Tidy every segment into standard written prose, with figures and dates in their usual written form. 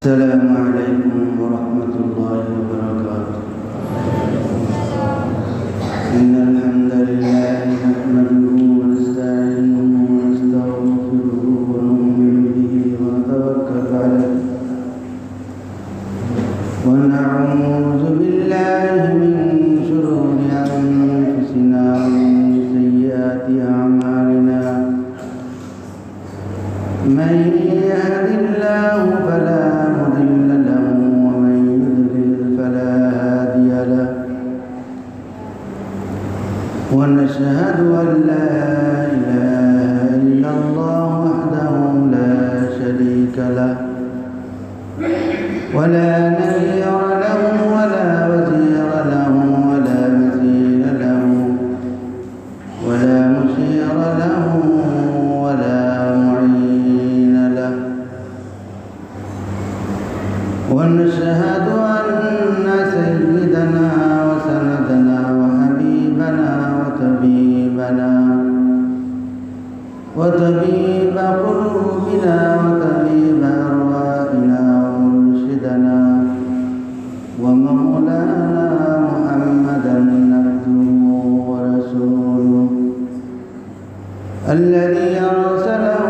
السلام عليكم ورحمة الله وبركاته. إن الحمد لله نحمده ونستعينه ونستغفره ونؤمن به ونتوكل عليه ونعوذ بالله من شرور أنفسنا ومن سيئات أعمالنا. من يهد الله فلا مضل له ومن يضلل فلا هادي له ونشهد أن لا إله إلا الله وحده لا شريك له ولا نذير له ولا وزير له ولا مثيل له ولا مشير له ولا معين له ونشهد أن سيدنا وسندنا وحبيبنا وطبيب قلوبنا وطبيب أرواحنا ومرشدنا ومولانا محمدا عبده ورسوله الذي أرسله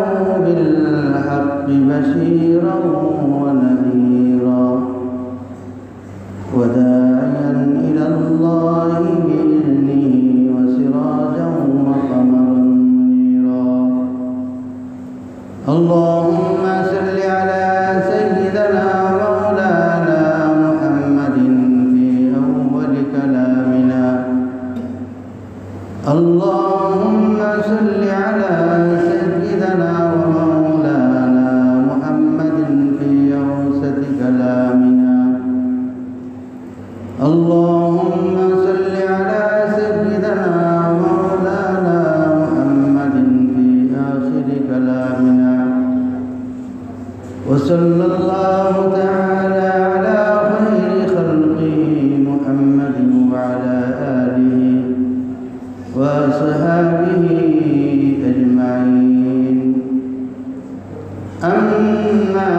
بالحق بشيرا ونذيرا وداعيا إلى الله بإذنه وسراجا وقمرا منيرا. اللهم صل على سيدنا مولانا محمد في أول كلامنا. اللهم صل على سيدنا ومولانا محمد في أوسط كلامنا. اللهم صل على سيدنا مولانا محمد في آخر كلامنا. وصلى الله تعالى على خير خلقه محمد وعلى آله وصحابه أجمعين. أما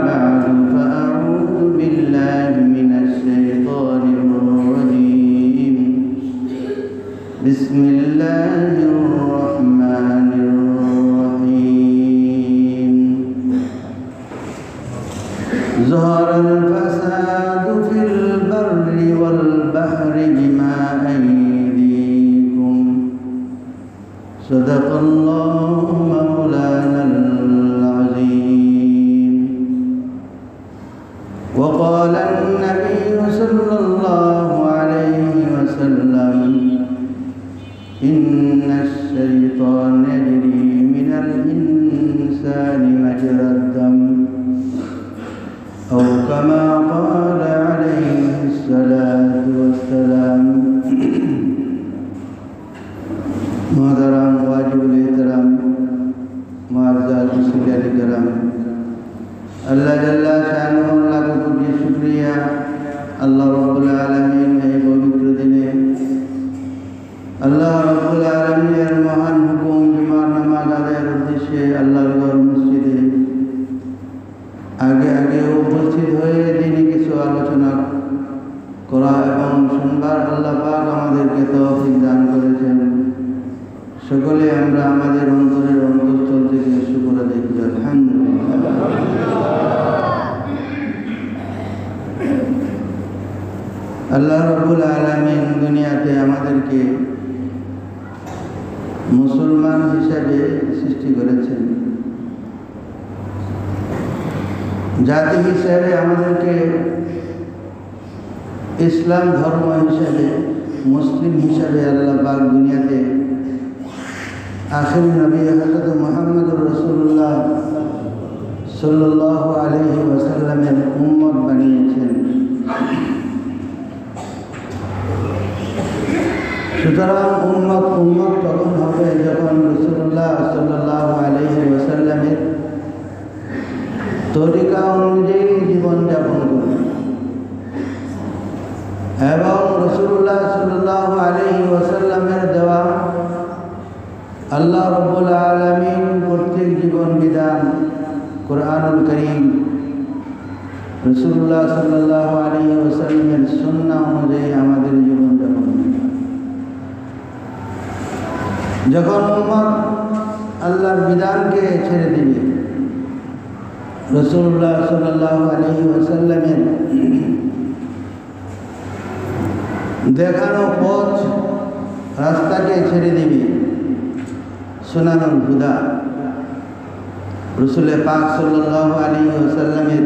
بعد فأعوذ بالله من الشيطان الرجيم. بسم الله الرحمن الرحيم. ظهر الفساد في البر والبحر بما أيديكم. صدق الله مولانا العظيم. وقال النبي صلى الله عليه وسلم إن الشيطان يجري من الإنسان مجرى الدم أو كما قال عليه الصلاة والسلام. محترم वाजिब एहतराम मुअज़्ज़ज़ मुस्लिम करम, अल्लाह जल्ला शानुहु अल्लाह को पूरी शुक्रिया। अल्लाह रब्बुल आलमीन এই পবিত্র দিনে আল্লাহ রব্বুল আলামিনের মহান হুকুম জুমার নামাজ আদায়ের উদ্দেশ্যে আল্লাহর ঘর মসজিদে আগে আগে উপস্থিত হয়ে দিনে কিছু আলোচনা করা এবং শুনবার আল্লাহ পাক আমাদেরকে তৌফিক দান করেছেন। সকলে আমরা আমাদের অন্তরের অন্তঃস্থল থেকে শুকর আদায় করি আলহামদুলিল্লাহ। আল্লাহ রাব্বুল আলামিন দুনিয়াতে আমাদেরকে মুসলমান হিসাবে সৃষ্টি করেছেন। জাতি হিসাবে আমাদেরকে ইসলাম ধর্ম হিসাবে মুসলিম হিসাবে আল্লাহ পাক দুনিয়াতে আখির নবী হযরত মুহাম্মদুর রাসূলুল্লাহ সাল্লাল্লাহু আলাইহি ওয়াসাল্লামের উম্মত বানিয়েছেন। সুতরাং উম্মত তখন হবে যখন রাসূলুল্লাহ সাল্লাল্লাহু আলাইহি ওয়াসাল্লামের তরিকা অনুযায়ী জীবনযাপন করবে এবং রাসূলুল্লাহ সাল্লাল্লাহু আলাইহি ওয়াসাল্লামের দেওয়া আল্লাহ রাব্বুল আলামিন কর্তৃক জীবন বিধান কুরআনুল কারীম রাসূলুল্লাহ সাল্লাল্লাহু আলাইহি ওয়াসাল্লামের সুন্নাহ অনুযায়ী আমাদের জীবনযাপন। যখন উম্মত আল্লাহর বিধানকে ছেড়ে দিবে, রাসূলুল্লাহ সাল্লাল্লাহু আলাইহি ওয়াসাল্লামের দেখানো পথ রাস্তাকে ছেড়ে দিবে, সুনানুল হুদা রাসূল পাক সাল্লাল্লাহু আলাইহি ওয়াসাল্লামের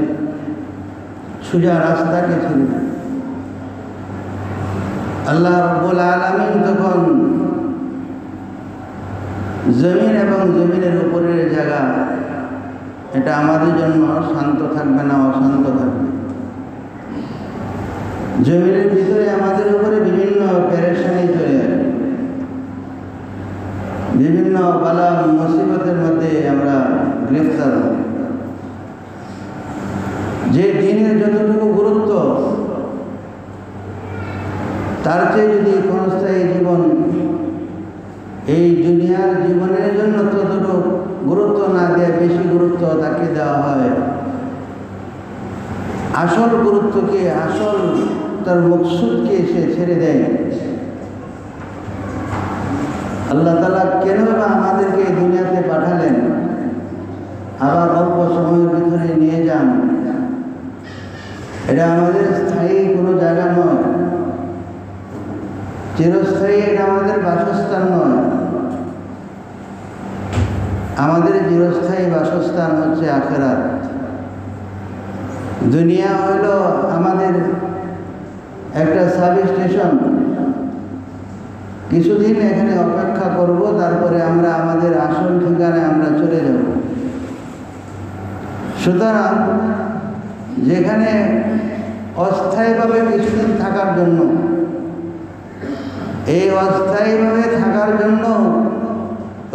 সোজা রাস্তাকে ছেড়ে দিবে। আল্লাহ রাব্বুল আলামিন তখন জমিন এবং জমিনের উপরের জায়গা এটা আমাদের জন্য শান্ত থাকবে না, অশান্ত থাকবে। জমিনের ভিতরে আমাদের উপরে বিভিন্ন পেরেশানি চলে আসবে, বিভিন্ন বালা মুসিবতের মধ্যে আমরা গ্রেফতার হব। যে দিনের যতটুকু গুরুত্ব, তার চেয়ে যদি ক্ষণস্থায়ী জীবন এই দুনিয়ার জীবনের জন্য ততটুকু গুরুত্ব না দেয়, বেশি গুরুত্ব তাকে দেওয়া হয়, আসল গুরুত্বকে, আসল তার মকসুদকে সে ছেড়ে দেয়। আল্লাহ তাআলা কেন বা আমাদেরকে এই দুনিয়াতে পাঠালেন, আবার অল্প সময়ের ভিতরে নিয়ে যান? এটা আমাদের স্থায়ী কোনো জায়গা নয়, চিরস্থায়ী এটা আমাদের বাসস্থান নয়। আমাদের চিরস্থায়ী বাসস্থান হচ্ছে আখিরাত। দুনিয়া হইল আমাদের একটা সার্ভিস স্টেশন, কিছুদিন এখানে অপেক্ষা করব, তারপরে আমরা আমাদের আসল ঠিকানায় আমরা চলে যাব। সুতরাং যেখানে অস্থায়ীভাবে কিছুদিন থাকার জন্য, এই অস্থায়ীভাবে থাকার জন্য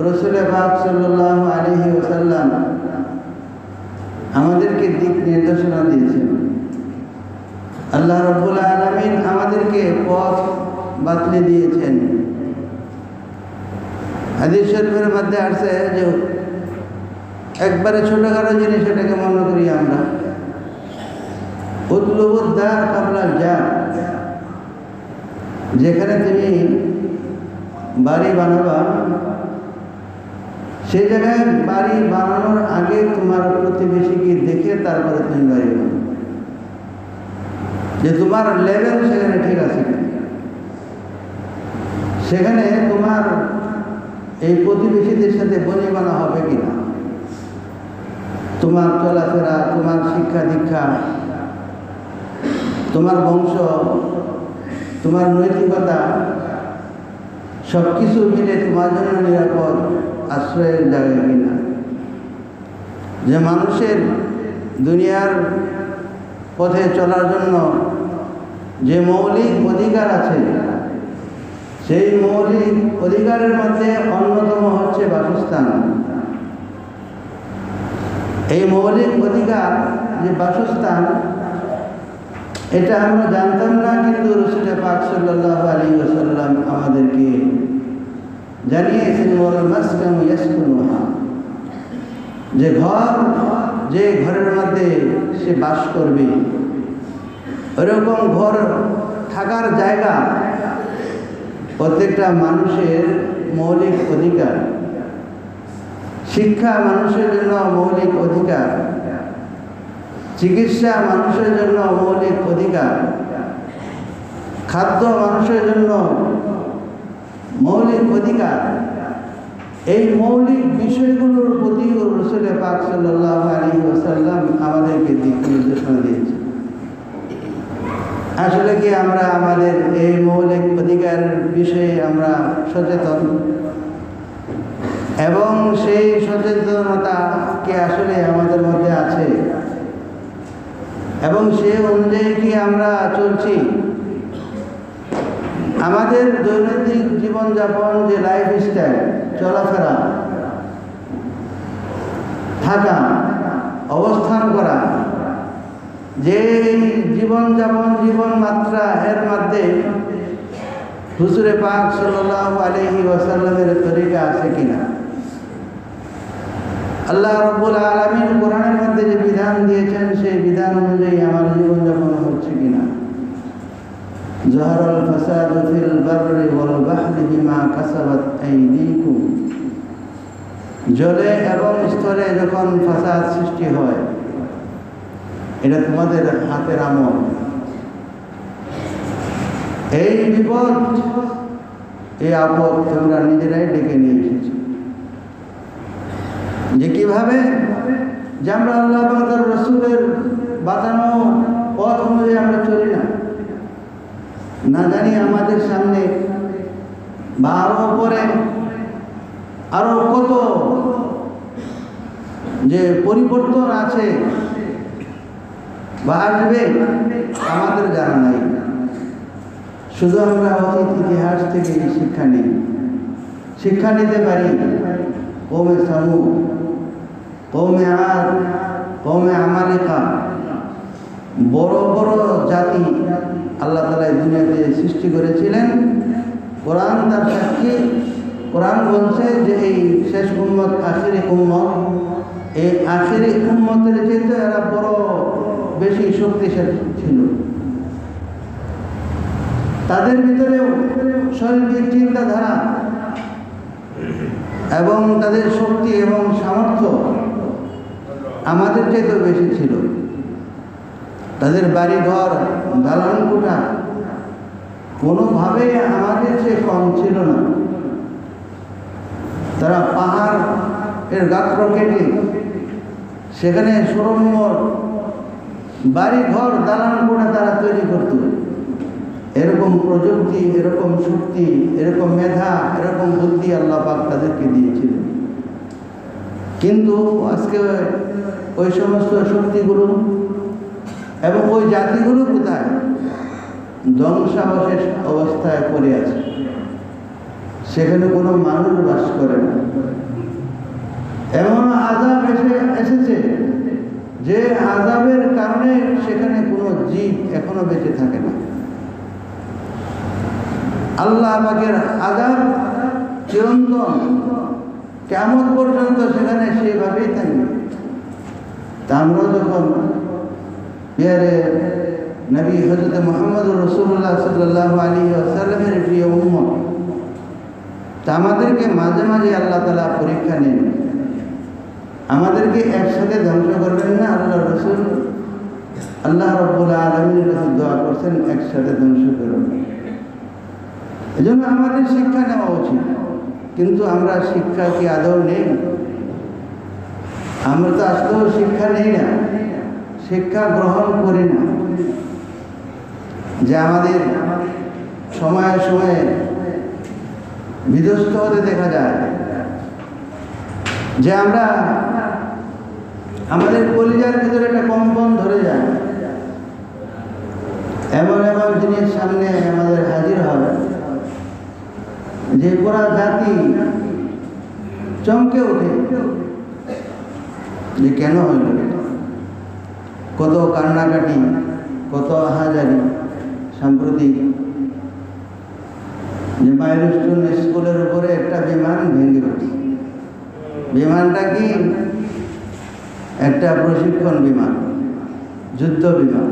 রাসূল পাক সাল্লাল্লাহু আলাইহি ওয়াসাল্লাম আমাদেরকে দিক নির্দেশনা দিয়েছেন। আল্লাহ রাব্বুল আলামিন আমাদেরকে পথ বাতলে দিয়েছেন। হাদিস শরীফের মধ্যে আসছে যে একবারে ছোটখাটো জিনিস এটাকে মনে করি আমরা, উতলুবুদ দার কাবলা যা, যেখানে তুমি বাড়ি বানাবা সেই জায়গায় বাড়ি বানানোর আগে তোমার প্রতিবেশীকে দেখে তারপরে তুমি বাড়ি বানাবে, যে তোমার লেভেল সেখানে ঠিক আছে, সেখানে তোমার এই প্রতিবেশীদের সাথে বনিবনা হবে কিনা, তোমার চলাফেরা, তোমার শিক্ষা দীক্ষা, তোমার বংশ, তোমার নৈতিকতা সব কিছু মিলে তোমার জন্য নিরাপদ আশ্রয়ের জায়গা কিনা। যে মানুষের দুনিয়ার পথে চলার জন্য যে মৌলিক অধিকার আছে, সেই মৌলিক অধিকারের মধ্যে অন্যতম হচ্ছে বাসস্থান। এই মৌলিক অধিকার যে বাসস্থান, এটা আমরা জানতাম না, কিন্তু রাসূল পাক সাল্লাল্লাহু আলাইহি ওয়াসাল্লাম আমাদেরকে জানিয়েছেন, ওয়াল মাসকানু ইয়াসকুনুহা, যে ঘর, যে ঘরের মধ্যে সে বাস করবে, ওরকম ঘর থাকার জায়গা প্রত্যেকটা মানুষের মৌলিক অধিকার। শিক্ষা মানুষের জন্য মৌলিক অধিকার, চিকিৎসা মানুষের জন্য মৌলিক অধিকার, খাদ্য মানুষের জন্য মৌলিক অধিকার। এই মৌলিক বিষয়গুলোর প্রতি রাসূল পাক সাল্লাল্লাহু আলাইহি ওয়াসাল্লাম আমাদেরকে দিক নির্দেশনা দিয়েছেন। আসলে কি আমরা আমাদের এই মৌলিক অধিকারের বিষয়ে আমরা সচেতন? এবং সেই সচেতনতা কি আসলে আমাদের মধ্যে আছে? এবং সে অনুযায়ী কি আমরা চলছি? আমাদের দৈনন্দিন জীবনযাপন, যে লাইফ স্টাইল, চলাফেরা, থাকা, অবস্থান করা, যে জীবনযাপন, জীবন মাত্রা, এর মধ্যে হুজুরে পাক সাল্লাল্লাহু আলাইহি ওয়াসাল্লামের তরিকা আছে কিনা? আল্লাহ রাব্বুল আলামিন কোরআনের মধ্যে যে বিধান দিয়েছেন সেই বিধান অনুযায়ী আমার জীবনযাপন হচ্ছে কিনা। যাহারাল ফাসাদু ফিল বাররি ওয়াল বাহরি বিমা কাসাবাত আইদিকুম, জলে এবং স্থলে যখন ফাসাদ সৃষ্টি হয় এটা তোমাদের হাতের আমল। এই বিপদ এই আপদ তোমরা নিজেরাই ডেকে নিয়ে এসেছো। যে কিভাবে যে আমরা আল্লাহ এবং তার রাসূলের বাতানো পথ অনুযায়ী আমরা চলি না জানি আমাদের সামনে বা আরো পরে আরো কত যে পরিবর্তন আছে বা আসবে আমাদের জানা নাই। শুধু আমরা অতীত ইতিহাস থেকে শিক্ষা নিতে পারি। কওমে সামূদ, কওমে আদ, কওমে আমালিকা, বড় বড় জাতি আল্লাহ তাআলা এই দুনিয়াতে সৃষ্টি করেছিলেন। কোরআন তার সাক্ষী। কোরআন বলছে যে এই শেষ উম্মত আখিরি উম্মত, এই আখিরি উম্মতের চেয়ে এরা বড় বেশি শক্তিশালী ছিল। তাদের ভিতরেও শৈল্পিক চিন্তাধারা এবং তাদের শক্তি এবং সামর্থ্য আমাদের চেয়েও বেশি ছিল। তাদের বাড়িঘর দালান কোঠা কোনোভাবে আমাদের চেয়ে কম ছিল না। তারা পাহাড় এর গাত্র কেটে সেখানে সুরম্য বাড়িঘর দালান কোঠা তারা তৈরি করত। এরকম প্রযুক্তি, এরকম শক্তি, এরকম মেধা, এরকম বুদ্ধি আল্লাহ পাক তাদেরকে দিয়েছিলেন। কিন্তু আজকে ওই সমস্ত শক্তিগুলো এবং ওই জাতিগুলো কোথায়? ধ্বংসাবশেষ অবস্থায় পড়ে আছে। সেখানে কোনো মানুষ বাস করে না। এমন আযাব এসেছে যে আযাবের কারণে সেখানে কোনো জীব এখনো বেঁচে থাকে না। আল্লাহ পাকের আযাব চিরন্তন, কিয়ামত পর্যন্ত সেখানে সেভাবেই থাকবে। তা আমরা যখন প্রিয় নবী হযরত মুহাম্মদুর রাসূলুল্লাহ সাল্লাল্লাহু আলাইহি ওয়াসাল্লামের প্রিয় উম্মত, তা আমাদেরকে মাঝে মাঝে আল্লাহ তাআলা পরীক্ষা নেন। আমাদেরকে একসাথে ধ্বংস করবেন না। আল্লাহ রাসূল আল্লাহ রাব্বুল আলামিনের কাছে দোয়া করছেন একসাথে ধ্বংস করবেন। এজন্য আমাদের শিক্ষা নেওয়া উচিত। কিন্তু আমরা শিক্ষা কি আদৌ নেই? আমরা তো আসলেও শিক্ষা নেই না, শিক্ষা গ্রহণ করি না। যে আমাদের সময়ে সময়ে বিধ্বস্ত হতে দেখা যায়, যে আমরা আমাদের কলিজার ভিতরে একটা কম্পন ধরে যায়। এমন এমন জিনিস সামনে আমাদের হাজির হবে যে পুরা জাতি চমকে ওঠে যে কেন হইল। কত কান্নাকাটি, কত আহাজারি। সাম্প্রতিক যে মাইলস্টোন স্কুলের উপরে একটা বিমান ভেঙে পড়ছে। বিমানটা কি? একটা প্রশিক্ষণ বিমান, যুদ্ধ বিমান।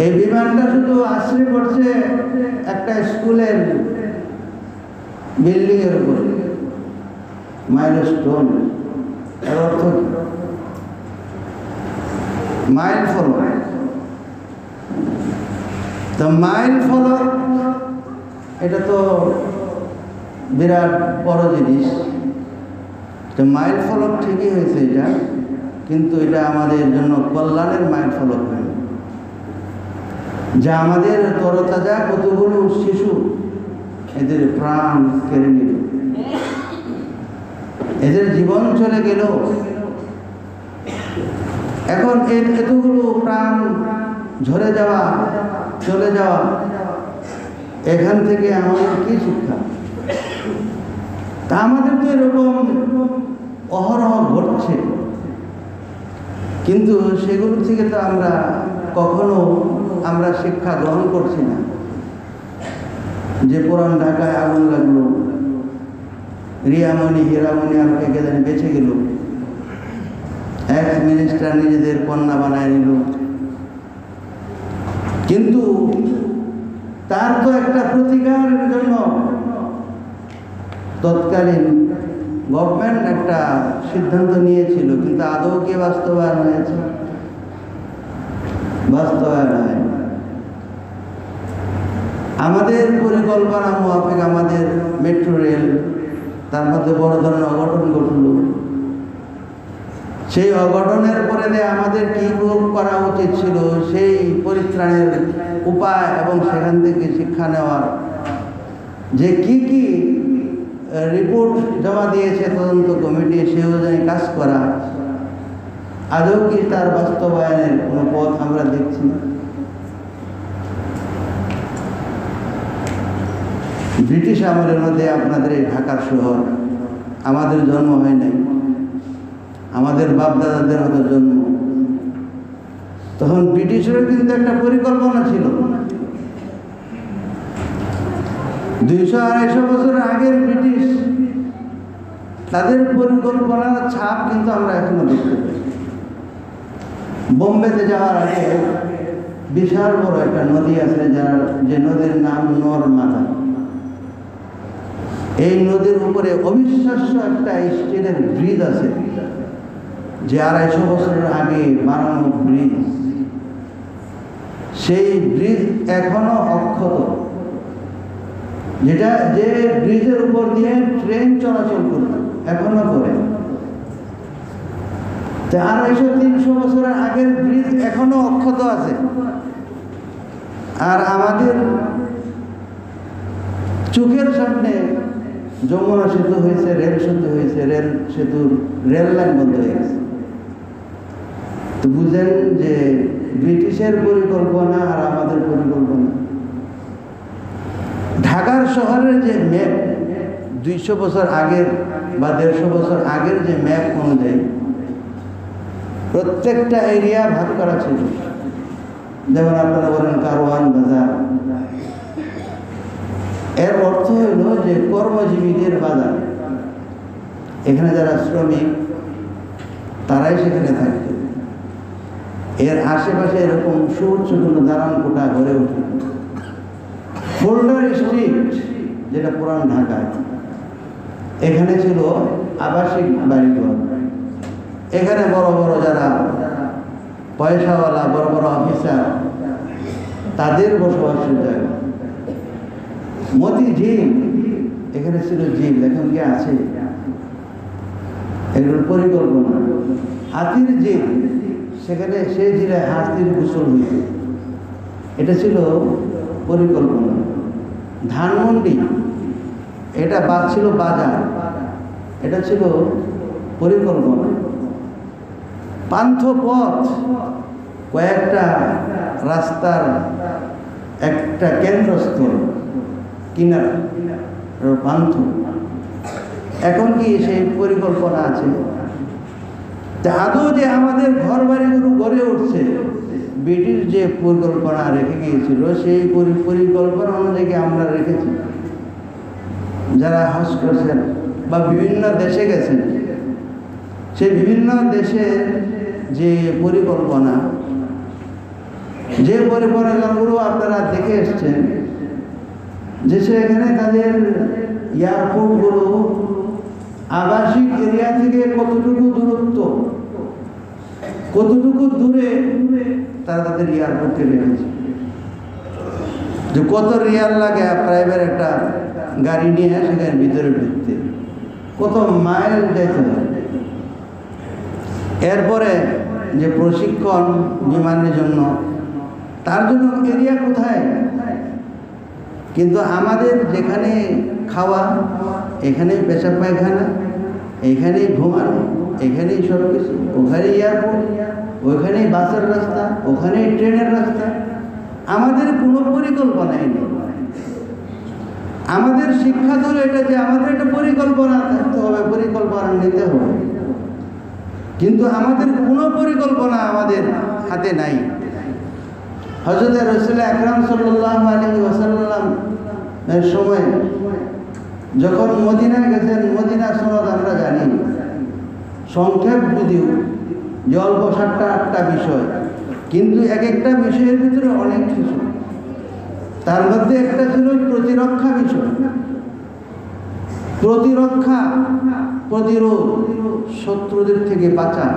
এই বিমানটা শুধু আশ্রয় পড়ছে একটা স্কুলের বিল্ডিং এর উপরে। মাইলস্টোন এর অর্থ মাইল ফলক। তো মাইল ফলক এটা তো বিরাট বড় জিনিস। তো মাইল ফলক ঠিকই হয়েছে এটা, কিন্তু এটা আমাদের জন্য কল্যাণের মাইল ফলক হয়, যা আমাদের তরতাজা কতগুলো শিশু এদের প্রাণ কেড়ে নিল, এদের জীবন চলে গেল। এখন এতগুলো প্রাণ ঝরে যাওয়া, চলে যাওয়া, এখান থেকে আমাদের কি শিক্ষা? তা আমাদের তো এরকম অহরহ ঘটছে, কিন্তু সেগুলো থেকে তো আমরা কখনো শিক্ষা গ্রহণ করছি না। যে পুরান ঢাকায় আগুন লাগলো, রিয়ামণি হীরামণি আর কে জানি বেঁচে গেল, এক্স মিনিস্টার নিজেদের কন্যা বানায় নিল। কিন্তু তার তো একটা প্রতিকারের জন্য তৎকালীন গভর্নমেন্ট একটা সিদ্ধান্ত নিয়েছিল, কিন্তু আদৌ কি বাস্তবায়ন হয়েছে? বাস্তবায়ন হয়। আমাদের পরিকল্পনা মোতাবেক আমাদের মেট্রো রেল, তার মধ্যে বড় ধরনের অঘটন ঘটল। সেই অঘটনের পরে আমাদের কি করা উচিত ছিল, সেই পরিত্রাণের উপায় এবং সেখান থেকে শিক্ষা নেওয়ার, যে কি কি রিপোর্ট জমা দিয়েছে তদন্ত কমিটি, সে অনুযায়ী কাজ করা। আদৌ কি তার বাস্তবায়নের কোনো পথ আমরা দেখছি? ব্রিটিশ আমলের মধ্যে আপনাদের এই ঢাকার শহর, আমাদের জন্ম হয় নাই, আমাদের বাপদাদাদের মতো জন্ম। তখন ব্রিটিশেরও কিন্তু একটা পরিকল্পনা ছিল। 200-250 বছর আগের ব্রিটিশ, তাদের পরিকল্পনার ছাপ কিন্তু আমরা এখনো দেখতে পাই। বোম্বেতে যাওয়ার আগে বিশাল বড় একটা নদী আছে, যে নদীর নাম নর্মাদা। এই নদীর উপরে অবিশ্বাস্য একটা স্টিলের ব্রিজ আছে, যে 250 বছরের আগে বানানো ব্রিজ। সেই ব্রিজ এখনো অক্ষত, যে ব্রিজের উপর দিয়ে ট্রেন চলাচল করত, এখনো করে। 250-300 বছরের আগের ব্রিজ এখনো অক্ষত আছে। আর আমাদের চোখের সামনে যমুনা সেতু হয়েছে, রেল সেতু হয়েছে, রেল লাইন বন্ধ হয়ে গেছে। তো বুঝেন যে ব্রিটিশের পরিকল্পনা আর আমাদের পরিকল্পনা। ঢাকার শহরের যে ম্যাপ 200 বছর আগের বা 150 বছর আগের যে ম্যাপ অনুযায়ী প্রত্যেকটা এরিয়া ভাগ করা ছিল। যেমন আপনারা বলেন কারওয়ান বাজার, এর অর্থ হইল যে কর্মজীবীদের বাজার। এখানে যারা শ্রমিক তারাই সেখানে থাকবে। এর আশেপাশে এরকম সুউচ্চ কোনো দালান কোঠা গড়ে উঠে। ফোল্ডার স্ট্রিট, যেটা পুরান ঢাকায়, এখানে ছিল আবাসিক বাড়িঘর। এখানে বড় বড় যারা পয়সাওয়ালা, বড় বড় অফিসার, তাদের বসবাসের জায়গা। মতি ঝিল, এখানে ছিল ঝিল, এখন কি আছে? এগুলোর পরিকল্পনা। হাতির ঝিল, সেখানে সেই ঝিলে হাতির গোসল হইত, এটা ছিল পরিকল্পনা। ধানমন্ডি, এটা ছিল বাজার, এটা ছিল পরিকল্পনা। পান্থপথ, কয়েকটা রাস্তার একটা কেন্দ্রস্থল, কিনারা পান্থ। এখন কি সেই পরিকল্পনা আছে? আদৌ যে আমাদের ঘর বাড়িগুলো গড়ে উঠছে, ব্রিটিশ যে পরিকল্পনা রেখে গিয়েছিল, সেই পরিকল্পনা অনুযায়ী আমরা রেখেছি। যারা হজ করছেন বা বিভিন্ন দেশে গেছেন, সেই বিভিন্ন দেশের যে পরিকল্পনাগুলো আপনারা দেখে এসছেন, যে সেখানে তাদের এয়ারপোর্টগুলো আবাসিক এরিয়া থেকে কতটুকু দূরত্ব, কতটুকু দূরে তারা তাদের এয়ারপোর্টকে রেখেছে। যে কত রিয়াল লাগে প্রাইভেট একটা গাড়ি নিয়ে সেখানে ভিতরে ঢুকতে, কত মাইল যাইতে হবে। এরপরে যে প্রশিক্ষণ বিমানের জন্য, তার জন্য এরিয়া কোথায়? কিন্তু আমাদের যেখানে খাওয়া, এখানেই পেশাব পায়খানা, এখানেই ঘুমানো, এখানেই সব কিছু, ওখানেই এয়ারপোর্ট, ওইখানেই বাসের রাস্তা, ওখানেই ট্রেনের রাস্তা। আমাদের কোনো পরিকল্পনাই নেই। আমাদের শিক্ষা হলো এটা, যে আমাদের একটা পরিকল্পনা থাকতে হবে, পরিকল্পনা নিতে হবে। কিন্তু আমাদের কোনো পরিকল্পনা আমাদের হাতে নাই। হযরত রাসূল আকরাম সাল্লাল্লাহু আলাইহি ওয়াসাল্লাম এর সময় যখন মদিনায় গেছেন, মদিনা সনদ আমরা জানি, সংক্ষেপ যদিও যে অল্প 7-8টা বিষয়, কিন্তু এক একটা বিষয়ের ভিতরে অনেক কিছু। তার মধ্যে একটা ছিল প্রতিরক্ষা বিষয়, প্রতিরক্ষা, প্রতিরোধ, শত্রুদের থেকে বাঁচা,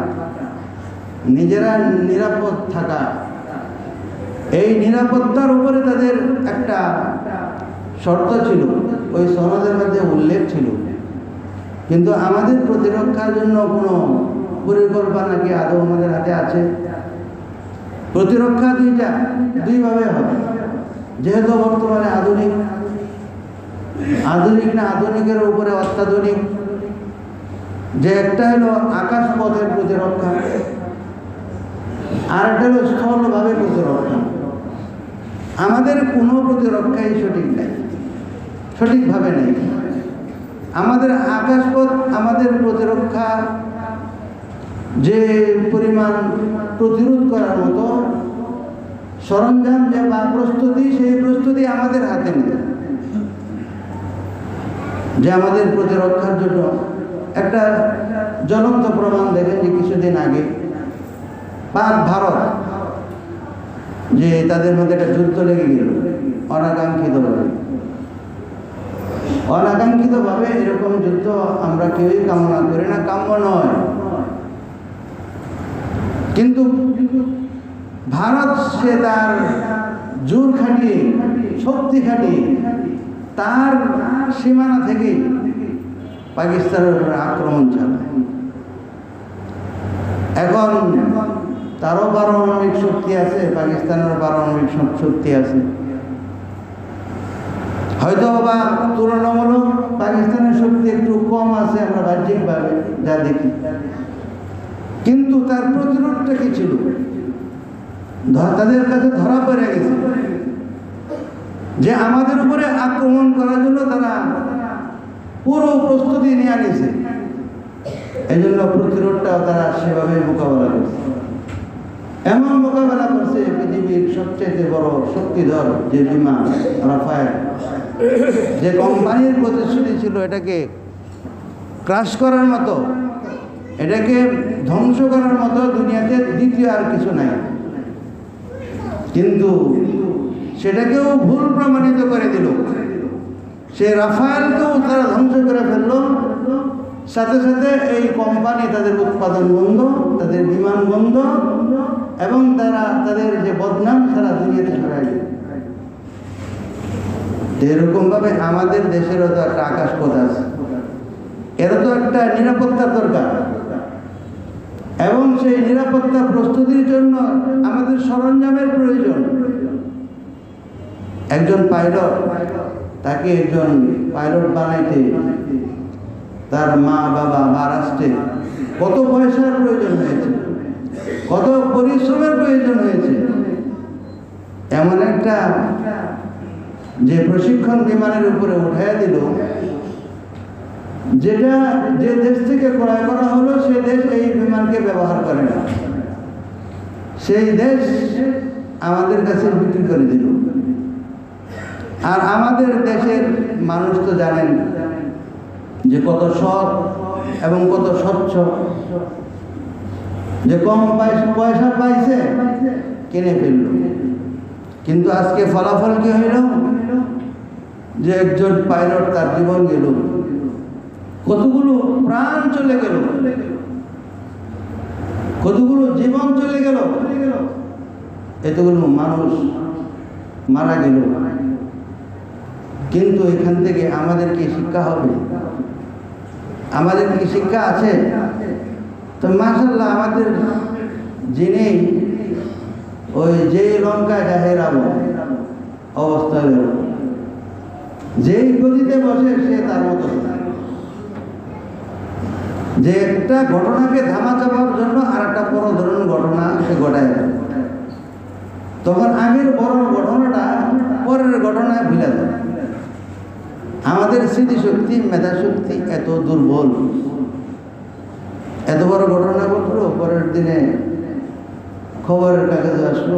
নিজেরা নিরাপদ থাকা। এই নিরাপত্তার উপরে তাদের একটা শর্ত ছিল, ওই সনদের মধ্যে উল্লেখ ছিল। কিন্তু আমাদের প্রতিরক্ষার জন্য কোনো পরিকল্পনা কি আদৌ আমাদের হাতে আছে? প্রতিরক্ষা দুইভাবে হবে, যেহেতু বর্তমানে আধুনিক না আধুনিকের উপরে অত্যাধুনিক, যে একটা হলো আকাশ পথের প্রতিরক্ষা, আর একটা হলো স্থলভাবে প্রতিরক্ষা। আমাদের কোনো প্রতিরক্ষাই সঠিক নেই, সঠিকভাবে নেই। আমাদের আকাশপথ, আমাদের প্রতিরক্ষা যে পরিমাণ প্রতিরোধ করার মতো সরঞ্জাম বা প্রস্তুতি, সেই প্রস্তুতি আমাদের হাতে নেই। যে আমাদের প্রতিরক্ষার জন্য একটা জ্বলন্ত প্রমাণ দেখেন যে কিছুদিন আগে পাক ভারত, যে তাদের মধ্যে একটা যুদ্ধ লেগে গেল অনাকাঙ্ক্ষিতভাবে। এরকম যুদ্ধ আমরা কেউই কামনা করি না, কাম্য নয়। কিন্তু ভারত সে তার জোর খাটিয়ে, শক্তি খাটিয়ে তার সীমানা থেকে পাকিস্তানের উপরে আক্রমণ চালায়। এখন তারও পারমাণবিক শক্তি আছে, পাকিস্তানের পারমাণবিক শক্তি আছে, হয়তো বা তুলনামূলক পাকিস্তানের শক্তি একটু কম আছে আমরা বাহ্যিকভাবে যা দেখি। কিন্তু তার প্রতিরোধটা কি ছিল? তাদের কাছে ধরা পড়ে গেছে যে আমাদের উপরে আক্রমণ করার জন্য তারা পুরো প্রস্তুতি নিয়ে নিয়েছে। এই জন্য প্রতিরোধটাও তারা সেভাবে মোকাবেলা করছে। এমন মোকাবেলা করছে পৃথিবীর সবচেয়ে বড় শক্তিধর যে বিমান রাফায়েল, যে কোম্পানির প্রতিশ্রুতি ছিল এটাকে ক্রাশ করার মতো, এটাকে ধ্বংস করার মতো দুনিয়াতে দ্বিতীয় আর কিছু নাই। কিন্তু সেটাকেও ভুল প্রমাণিত করে দিল। সে রাফায়েলকেও তারা ধ্বংস করে ফেলল। সাথে সাথে এই কোম্পানি তাদের উৎপাদন বন্ধ, তাদের বিমান বন্ধ, এবং তারা তাদের যে বদনাম সারা দুনিয়াতে ছড়াই দিল। এরকমভাবে আমাদের দেশেরও তো একটা আকাশপথ আছে, এরও তো একটা নিরাপত্তার দরকার। এবং সেই নিরাপত্তা প্রস্তুতির জন্য আমাদের সরঞ্জামের প্রয়োজন। একজন পাইলট, তাকে একজন পাইলট বানাইতে তার মা বাবা মহারাষ্ট্রে কত পয়সার প্রয়োজন হয়েছে, কত পরিশ্রমের প্রয়োজন হয়েছে। এমন একটা যে প্রশিক্ষণ বিমানের উপরে উঠাইয়া দিল, যেটা যে দেশ থেকে ক্রয় করা হলো সেই দেশ এই বিমানকে ব্যবহার করে না, সেই দেশ আমাদের কাছে বিক্রি করে দিল। আর আমাদের দেশের মানুষ তো জানেন যে কত সৎ এবং কত স্বচ্ছ, যে কম পয়সা পাইছে কিনে ফেলল। কিন্তু আজকে ফলাফল কি হইল? যে একজন পাইলট তার জীবন গেল, কতগুলো প্রাণ চলে গেল, কতগুলো জীবন চলে গেল, এতগুলো মানুষ মারা গেল। কিন্তু এখান থেকে আমাদের কি শিক্ষা হবে? আমাদের কি শিক্ষা আছে? তো মাশাআল্লাহ, আমাদের যিনি ওই যে লঙ্কায় জাহের আলো অবস্থা গেল, যেই গতিতে বসে সে তার মতো, যে একটা ঘটনাকে ধামা চাপার জন্য আর একটা বড় ধরনের ঘটনা সে ঘটায়, তখন আগের বড় ঘটনাটা পরের ঘটনায় ভুলে যায়। আমাদের স্মৃতিশক্তি, মেধাশক্তি এত দুর্বল। এত বড় ঘটনা ঘটলো, পরের দিনে খবরের কাগজে আসলো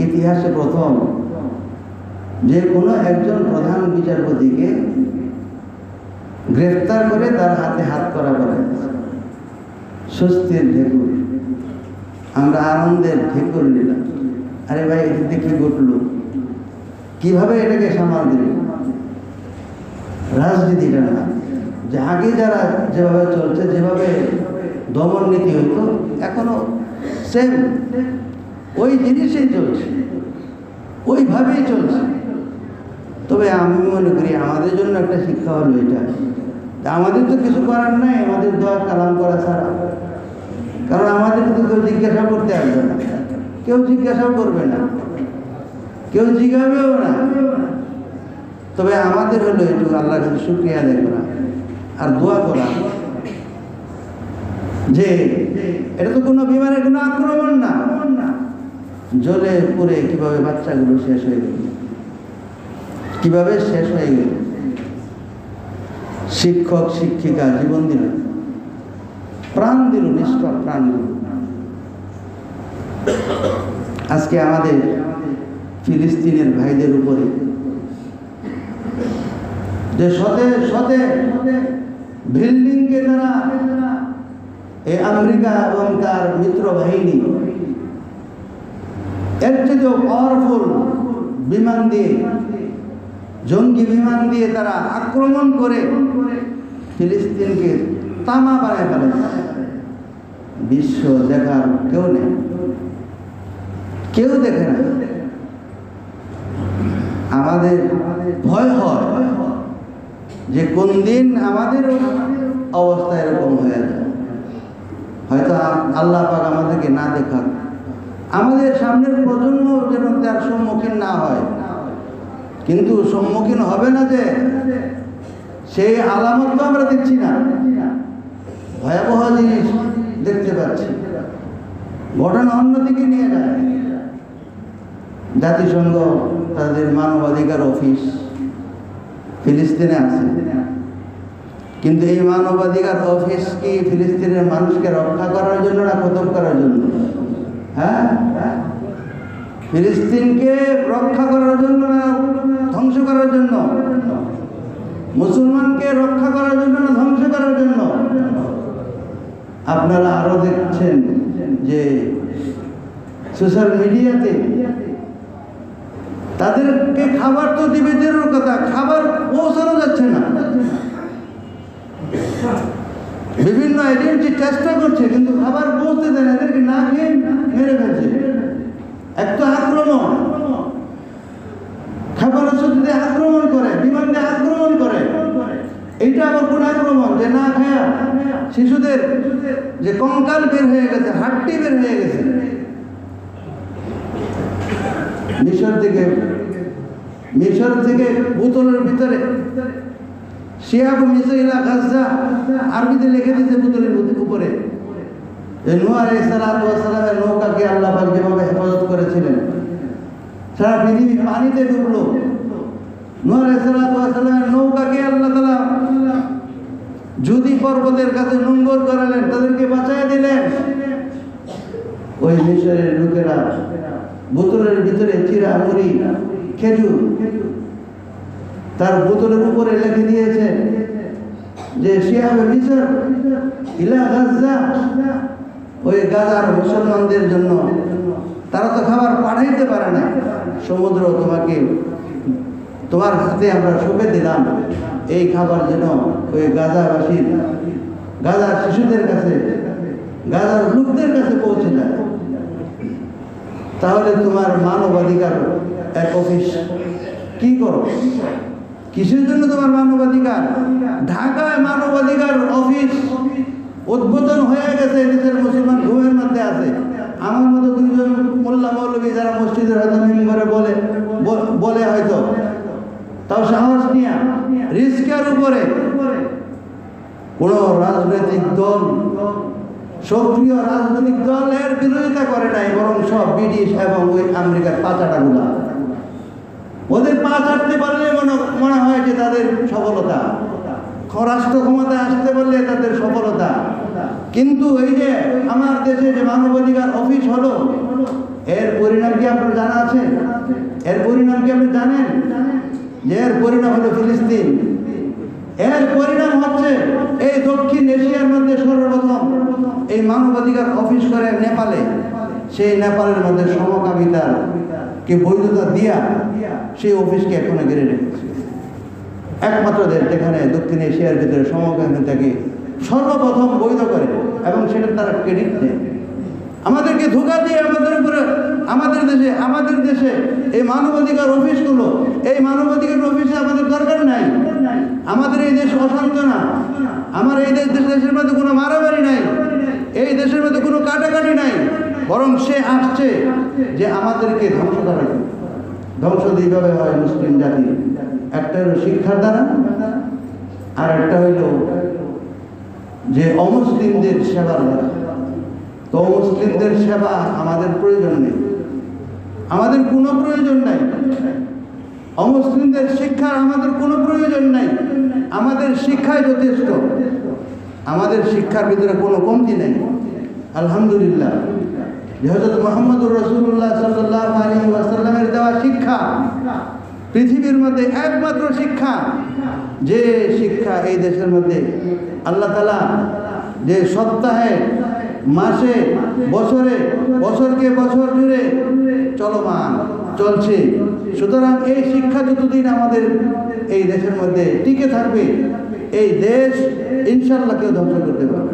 ইতিহাসে প্রথম যে কোনো একজন প্রধান বিচারপতিকে গ্রেফতার করে তার হাতে হাত করা করে স্বস্তির ঢেকুর। আমরা আনন্দের ঢেকুর নিলাম। আরে ভাই, এটাতে কি ঘটলো, কিভাবে এটাকে সামাল দিল? রাজনীতিটা না, যে আগে যারা যেভাবে চলছে, যেভাবে দমন নীতি হইতো, এখনো সেম ওই জিনিসই চলছে, ওইভাবেই চলছে। তবে আমি মনে করি আমাদের জন্য একটা শিক্ষা হলো এটা, আমাদের তো কিছু করার নাই, আমাদের দোয়া কালাম করা ছাড়া। কারণ আমাদের তো কেউ জিজ্ঞাসা করতে আসবে না, কেউ জিজ্ঞাসাও করবে না, কেউ জিজ্ঞাবেও না। তবে আমাদের হলো একটু আল্লাহর কাছে শুকরিয়া আদায় করা আর দোয়া করা, যে এটা তো কোনো বিমানের কোনো আক্রমণ না, জ্বলে পুড়ে কিভাবে বাচ্চাগুলো শেষ হয়ে গেল, কিভাবে শেষ হয়ে গেল। শিক্ষক শিক্ষিকা জীবন দিল, প্রাণ দিল, নিষ্ঠুর প্রাণ দিল। আজকে আমাদের ফিলিস্তিনের ভাইদের উপরে যে শতে শতে বিল্ডিংকে তারা এই আমেরিকা এবং তার মিত্র বাহিনী এর চেয়েও পাওয়ারফুল বিমান দিয়ে, জঙ্গি বিমান দিয়ে তারা আক্রমণ করে ফিলিস্তিনকে তামা বানায় ফেলেছে। বিশ্ব দেখার কেউ নেই, কেউ দেখে না। আমাদের ভয় হয় যে কোন দিন আমাদের অবস্থা এরকম হয়ে যায়, হয়তো আল্লাহ পাক আমাদেরকে না দেখাক, আমাদের সামনের প্রজন্ম যেন তার সম্মুখীন না হয়। কিন্তু সম্মুখীন হবে না যে সেই আলামত তো আমরা দেখছি না, ভয়াবহ জিনিস দেখতে পাচ্ছি, ঘটনা অন্যদিকে নিয়ে যায়। জাতিসংঘ তাদের মানবাধিকার অফিস ফিলিস্তিনে আছে, কিন্তু এই মানবাধিকার অফিস কি ফিলিস্তিনের মানুষকে রক্ষা করার জন্য না খতম করার জন্য? হ্যাঁ, ফিলিস্তিনকে রক্ষা করার জন্য না ধ্বংস করার জন্য? মুসলমানকে রক্ষা করার জন্য না ধ্বংস করার জন্য? আপনারা আরো দেখছেন যে সোশ্যাল মিডিয়াতে তাদেরকে খাবার তো দিবে দেওয়ার কথা, খাবার পৌঁছানো যাচ্ছে না। বিভিন্ন এজেন্সি চেষ্টা করছে কিন্তু খাবার পৌঁছতে দেয় না, এদেরকে না খেয়ে মেরে ফেলছে। এক তো আক্রমণ, খাবার যদি আক্রমণ করে, বিমান দিয়ে আক্রমণ করে, এইটা আবার কোন আক্রমণ যে না খায়া শিশুদের যে কঙ্কাল বের হয়ে গেছে, হাড্ডি বের হয়ে গেছে। মিশর থেকে বোতলের ভিতরে শিয়াব মিসাইলা গাজা আরবিতে লিখে দিয়েছে বোতলের উপরে, নূহ আলাইহিস সালামের নৌকাকে আল্লাহ পাক যেভাবে হেফাজত করেছিলেন, সারা পৃথিবী পানিতে ডুবলো। নূহ আলাইহিস সালামের নৌকাকে আল্লাহ তাআলা যদি পর্বতের কাছে নোঙ্গর করালেন, তাদেরকে বাঁচায় দিলেন। ওই মিশরের লোকেরা বোতলের ভিতরে চিরা মুড়ি খেজুর তার বোতলের উপরে লিখে দিয়েছে যে শিয়াবে মিশর ইলা গাজা, ওই গাজার মুসলমানদের জন্য। তারা তো খাবার পাঠাইতে পারে না, সমুদ্র তোমার হাতে আমরা সঁপে দিলাম, এই খাবার যেন ওই গাজাবাসীর, গাজার শিশুদের কাছে, গাজার লোকদের কাছে পৌঁছে যায়। তাহলে তোমার মানবাধিকার এক অফিস কি করো? কিসের জন্য তোমার মানবাধিকার? ঢাকায় মানবাধিকার অফিস উদ্বোধন হয়ে গেছে, দেশের মুসলমান ঘুমের মধ্যে আছে। আমার মতো দুইজন মোল্লা মৌলবী যারা মসজিদের হয়তো মেম্বারে বলে হয়তো, তাও সাহস নিয়ে রিস্কের উপরে কোন রাজনৈতিক দল, সক্রিয় রাজনৈতিক দল এর বিরোধিতা করে নাই, বরং সব ব্রিটিশ এবং ওই আমেরিকার পাচাটাগুলা, ওদের পা চাটতে পারলে মনে হয় যে তাদের সফলতা, রাষ্ট্র ক্ষমতায় আসতে পারলে তাদের সফলতা। কিন্তু এই যে আমার দেশে যে মানবাধিকার অফিস হলো, এর পরিণাম কি আপনার জানা আছে? এর পরিণাম কি আপনি জানেন? যে এর পরিণাম হলো ফিলিস্তিন। এর পরিণাম হচ্ছে এই দক্ষিণ এশিয়ার মধ্যে সর্বপ্রথম এই মানবাধিকার অফিস করে নেপালে, সেই নেপালের মধ্যে সমকামিতার কে বৈধতা দিয়া সেই অফিসকে এখনো ঘিরে রেখেছে। একমাত্র দেশ যেখানে দক্ষিণ এশিয়ার ভিতরে সমকামিতাকে সর্বপ্রথম বৈধ করে এবং সেটা তারা ক্রেডিট দেয়। আমাদেরকে ধোঁকা দিয়ে আমাদের দেশে এই মানবাধিকার অফিসগুলো, এই মানবাধিকার অফিসে আমাদের দরকার নাই। আমাদের এই দেশ অশান্ত না, আমার এই দেশের মধ্যে কোনো মারামারি নাই, এই দেশের মধ্যে কোনো কাটাকাটি নাই, বরং সে আসছে যে আমাদেরকে ধ্বংস করার জন্য। ধ্বংস দুইভাবে হয় মুসলিম জাতি, একটা হলো শিক্ষার দ্বারা, আর একটা হইল যে অমুসলিমদের সেবার দ্বারা। তো অমুসলিমদের সেবা আমাদের প্রয়োজন নেই, আমাদের কোনো প্রয়োজন নাই। অমুসলিমদের শিক্ষার আমাদের কোনো প্রয়োজন নাই, আমাদের শিক্ষায় যথেষ্ট, আমাদের শিক্ষার ভিতরে কোনো কমতি নেই। আলহামদুলিল্লাহ, যে হযরত মুহাম্মদুর রাসূলুল্লাহ সাল্লাল্লাহু আলাইহি ওয়াসাল্লামের দেওয়া শিক্ষা পৃথিবীর মধ্যে একমাত্র শিক্ষা, যে শিক্ষা এই দেশের মধ্যে আল্লাহ তাআলা যে সপ্তাহে, মাসে, বছরে, বছরকে বছর জুড়ে চলমান চলছে। সুতরাং এই শিক্ষা যতদিন আমাদের এই দেশের মধ্যে টিকে থাকবে, এই দেশ ইনশাআল্লাহ কেউ ধ্বংস করতে পারবে।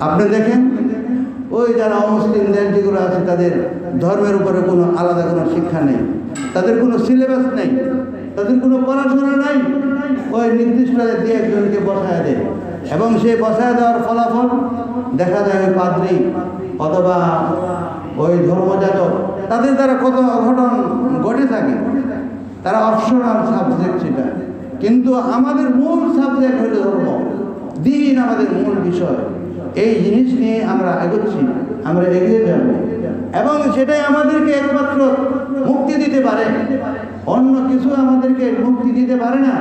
আপনি দেখেন ওই যারা অমুসলিম দেশ যেগুলো আছে তাদের ধর্মের উপরে কোনো আলাদা কোনো শিক্ষা নেই, তাদের কোনো সিলেবাস নেই, তাদের কোনো পড়াশোনা নাই। ওই নির্দিষ্ট দিয়ে একজনকে বসায় দেয় এবং সেই বসায় দেওয়ার ফলাফল দেখা যায় ওই পাদ্রী অথবা ওই ধর্মযাজক তাদের দ্বারা কত অঘটন ঘটে থাকে। তারা অপশনাল সাবজেক্ট সেটা, কিন্তু আমাদের মূল সাবজেক্ট হলো ধর্ম, দিন আমাদের মূল বিষয়। এই জিনিস নিয়ে আমরা এগোচ্ছি, আমরা এগিয়ে যাব এবং সেটাই আমাদেরকে একমাত্র মুক্তি দিতে পারে, অন্য কিছু আমাদেরকে মুক্তি দিতে পারে না।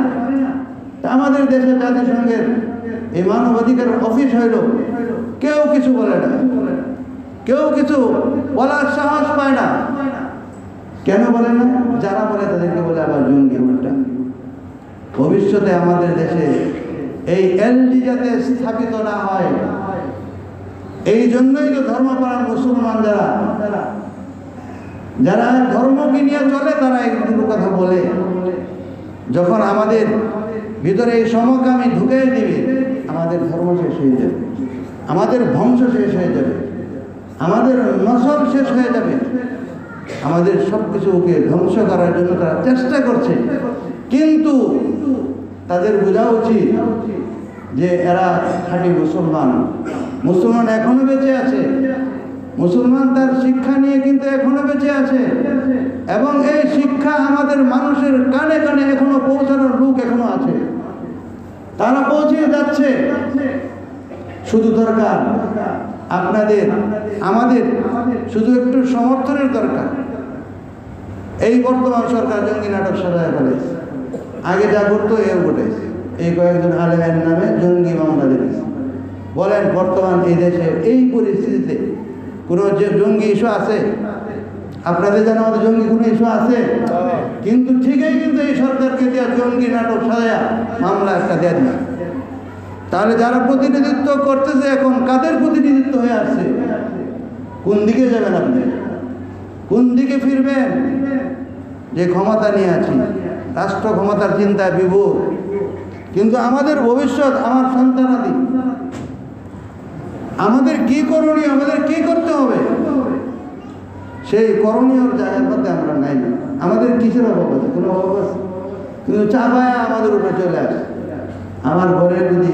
আমাদের দেশের জাতিসংঘের এই মানবাধিকার অফিস হইল, কেউ কিছু বলে না, কেউ কিছু বলার সাহস পায় না। কেন বলে না? যারা বলে তাদেরকে বলে আবার জঙ্গি উল্টা। ভবিষ্যতে আমাদের দেশে এই এলডি যাতে স্থাপিত না হয়, এই জন্যই তো ধর্মপরায়ণ মুসলমান যারা ধর্মকে নিয়ে চলে তারা একটু কথা বলে। যখন আমাদের ভিতরে এই সমকামী ঢুকে দিবে, আমাদের ধর্ম শেষ হয়ে যাবে, আমাদের বংশ শেষ হয়ে যাবে, আমাদের নসল শেষ হয়ে যাবে, আমাদের সব কিছুকে ধ্বংস করার জন্য তারা চেষ্টা করছে। কিন্তু তাদের বোঝা উচিত যে এরা খাঁটি মুসলমান, মুসলমান এখনো বেঁচে আছে, মুসলমান তার শিক্ষা নিয়ে কিন্তু এখনো বেঁচে আছে এবং এই শিক্ষা আমাদের মানুষের কানে কানে এখনো পৌঁছানোর লোক এখনো আছে, তারা পৌঁছে যাচ্ছে। শুধু দরকার আপনাদের, আমাদের শুধু একটু সমর্থনের দরকার। এই বর্তমান সরকার জঙ্গি নাটক সাজায় ফেলেছে, আগে যা করতো এও ঘটেছে। এই কয়েকজন আলেমের নামে জঙ্গি মামলা দিয়েছে। বলেন বর্তমান এই দেশে এই পরিস্থিতিতে কোনো যে জঙ্গি ইস্যু আছে? আপনাদের জানা আমাদের জঙ্গি কোনো ইস্যু আছে? কিন্তু ঠিকই কিন্তু এই সরকারকে দেওয়া জঙ্গি নাটক সাজা মামলা একটা দেন না। তাহলে যারা প্রতিনিধিত্ব করতেছে এখন কাদের প্রতিনিধিত্ব হয়ে আসছে? কোন দিকে যাবেন আপনি? কোন দিকে ফিরবেন? যে ক্ষমতা নিয়ে আছি, রাষ্ট্র ক্ষমতার চিন্তায় বিভোর, কিন্তু আমাদের ভবিষ্যৎ, আমার সন্তানাদি, আমাদের কি করণীয়, আমাদের কি করতে হবে, সেই করণীয় জায়গার মধ্যে আমরা নাই। আমাদের কিসের অভাব আছে? কোনো অভাব আছে? কিন্তু চাপায় আমাদের উপরে চলে আসে। আমার ঘরে যদি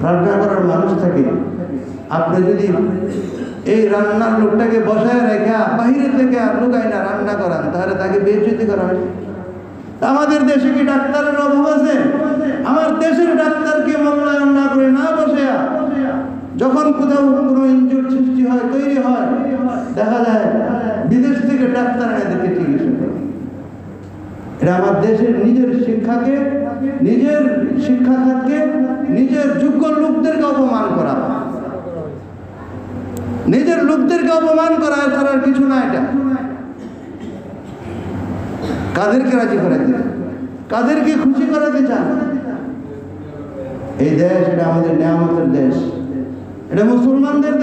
রান্না করার মানুষ থাকে, আপনি যদি এই রান্নার লোকটাকে বসায় রেখা বাহিরে থেকে লুকাই না রান্না করান, তাহলে তাকে বেইজ্জতি করা হয়। আমাদের দেশে কি ডাক্তারের অভাব আছে? আমার দেশের ডাক্তারকে মূল্যায়ন না করে না বসে, যখন কোথাও কোনো ইনজুর সৃষ্টি হয়, তৈরি হয়, দেখা যায় বিদেশ থেকে ডাক্তার এদেরকে চিকিৎসা করে। এটা আমার দেশের নিজের শিক্ষাকে, নিজের শিক্ষা খাতকে, নিজের যোগ্য লোকদেরকে অপমান করা, নিজের লোকদেরকে অপমান করা ছাড়া কিছু না। এটা কাদেরকে রাজি করে দিল? কাদেরকে খুশি করাতে চান? এই দেশ এটা আমাদের নিয়ামতের দেশ, এটা মুসলমানদের